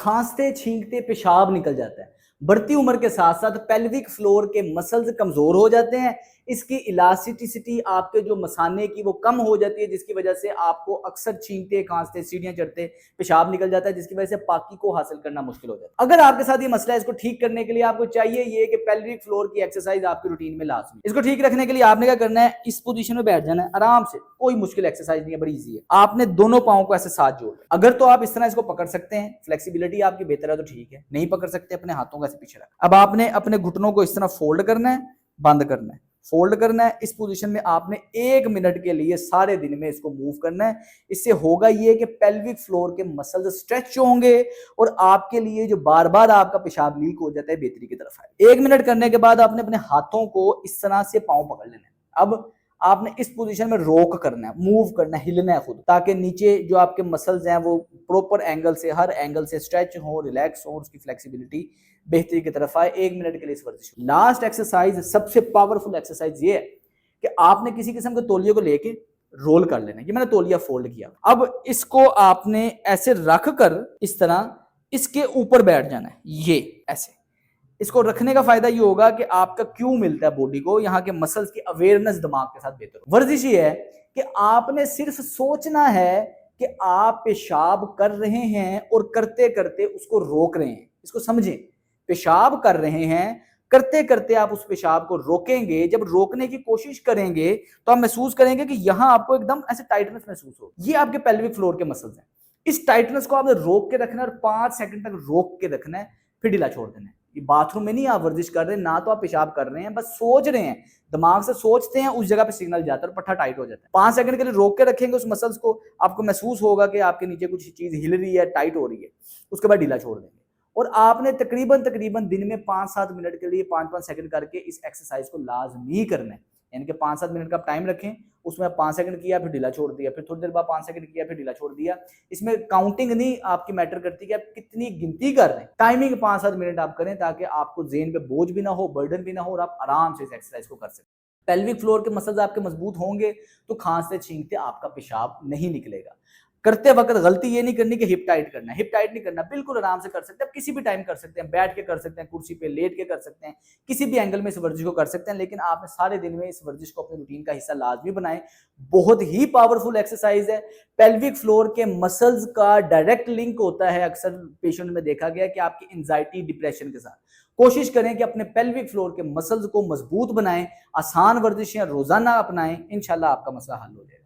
खांसते छींकते पेशाब निकल जाता है। बढ़ती उम्र के साथ साथ पेल्विक फ्लोर के मसल्स कमजोर हो जाते हैं, इसकी इलास्टिसिटी आपके जो मसाने की वो कम हो जाती है, जिसकी वजह से आपको अक्सर छींकते खांसते सीढ़ियां चढ़ते पेशाब निकल जाता है, जिसकी वजह से पाकी को हासिल करना मुश्किल हो जाता है। अगर आपके साथ ये मसला है, इसको ठीक करने के लिए आपको चाहिए ये कि पेल्विक फ्लोर की एक्सरसाइज आपकी रूटीन में लाजमी। इसको ठीक रखने के लिए आपने क्या करना है, इस पोजीशन में बैठ जाना है आराम से, कोई मुश्किल एक्सरसाइज नहीं है, बड़ी इजी है। आपने दोनों पांव को ऐसे साथ जोड़, अगर तो आप इस तरह इसको पकड़ सकते हैं, फ्लेक्सिबिलिटी आपकी बेहतर है तो ठीक है, नहीं पकड़ सकते अपने हाथों को ऐसे पीछे रख। अब आपने अपने घुटनों को इस तरह फोल्ड करना है, बंद करना है, फोल्ड करना है। इस पोजीशन में आपने 1 मिनट के लिए सारे दिन में इसको मूव करना है। इससे होगा ये कि पेल्विक फ्लोर के मसल्स स्ट्रेच होंगे और आपके लिए जो बार बार आपका पेशाब लीक हो जाता है बेहतरी की तरफ आए। 1 मिनट करने के बाद आपने अपने हाथों को इस तरह से पांव पकड़ लेना है। अब आपने इस पोजीशन में रॉक करना है, मूव करना है, हिलना है खुद, ताकि नीचे जो आपके मसल्स हैं वो प्रॉपर एंगल से, हर एंगल से स्ट्रेच हो, रिलैक्स हो, उसकी फ्लेक्सिबिलिटी बेहतरी की तरफ आए। 1 मिनट के लिए इस वर्जिश। लास्ट एक्सरसाइज, सबसे पावरफुल एक्सरसाइज ये है कि आपने किसी किस्म के तौलिए को लेके रोल कर लेना। ये मैंने तौलिया फोल्ड किया, अब इसको आपने ऐसे रख कर इस तरह इसके ऊपर बैठ जाना है, ये ऐसे। इसको रखने का फायदा ये होगा कि आपका क्यों मिलता है बॉडी को, यहाँ के मसल्स की अवेयरनेस दिमाग के साथ बेहतर हो। वर्जिश ये है कि आपने सिर्फ सोचना है कि आप पेशाब कर रहे हैं और करते करते उसको रोक रहे हैं। इसको समझें, पेशाब कर रहे हैं, करते करते आप उस पेशाब को रोकेंगे। जब रोकने की कोशिश करेंगे तो आप महसूस करेंगे कि यहां आपको एकदम ऐसे टाइटनेस महसूस हो। ये आपके पेल्विक फ्लोर के मसल्स हैं। इस टाइटनेस को आपने रोक के रखना है और 5 सेकंड तक रोक के रखना है, फिर ढीला छोड़ देना है। ये बाथरूम में नहीं आप वर्जिश कर रहे हैं, ना तो आप पेशाब कर रहे हैं, बस सोच रहे हैं, दिमाग से सोचते हैं, उस जगह पे सिग्नल जाता है और पट्टा टाइट हो जाता है। 5 सेकंड के लिए रोक के रखेंगे उस मसल्स को, आपको महसूस होगा कि आपके नीचे कुछ चीज हिल रही है, टाइट हो रही है। उसके बाद ढीला छोड़ देंगे और आपने तकरीबन दिन में 5-7 मिनट के लिए 5-5 सेकंड करके इस एक्सरसाइज को लाजमी करना है। यानी कि 5-7 मिनट का टाइम रखें, उसमें 5 सेकंड किया, फिर ढीला छोड़ दिया, फिर थोड़ी देर बाद 5 सेकंड किया, फिर ढीला छोड़ दिया। इसमें काउंटिंग नहीं आपकी मैटर करती कि आप कितनी गिनती कर रहे हैं। टाइमिंग 5-7 मिनट आप करें ताकि आपको ज़हन पे बोझ भी ना हो, बर्डन भी ना हो और आप आराम से इस एक्सरसाइज को कर सकें। पेल्विक फ्लोर के मसल्स आपके मजबूत होंगे तो खांसते छींकते आपका पेशाब नहीं निकलेगा। करते वक्त गलती ये नहीं करनी कि हिप टाइट करना है, हिप टाइट नहीं करना, बिल्कुल आराम से कर सकते हैं, किसी भी टाइम कर सकते हैं, बैठ के कर सकते हैं, कुर्सी पे लेट के कर सकते हैं, किसी भी एंगल में इस वर्जिश को कर सकते हैं। लेकिन आपने सारे दिन में इस वर्जिश को अपनी रूटीन का हिस्सा लाजमी बनाएं। बहुत ही पावरफुल एक्सरसाइज है। पेल्विक फ्लोर के मसल्स का डायरेक्ट लिंक होता है, अक्सर पेशेंट में देखा गया कि आपकी एंजाइटी, डिप्रेशन के साथ। कोशिश करें कि अपने पेल्विक फ्लोर के मसल्स को मजबूत बनाएं, आसान वर्जिशें रोजाना अपनाएं, इंशाल्लाह आपका मसला हल हो जाएगा।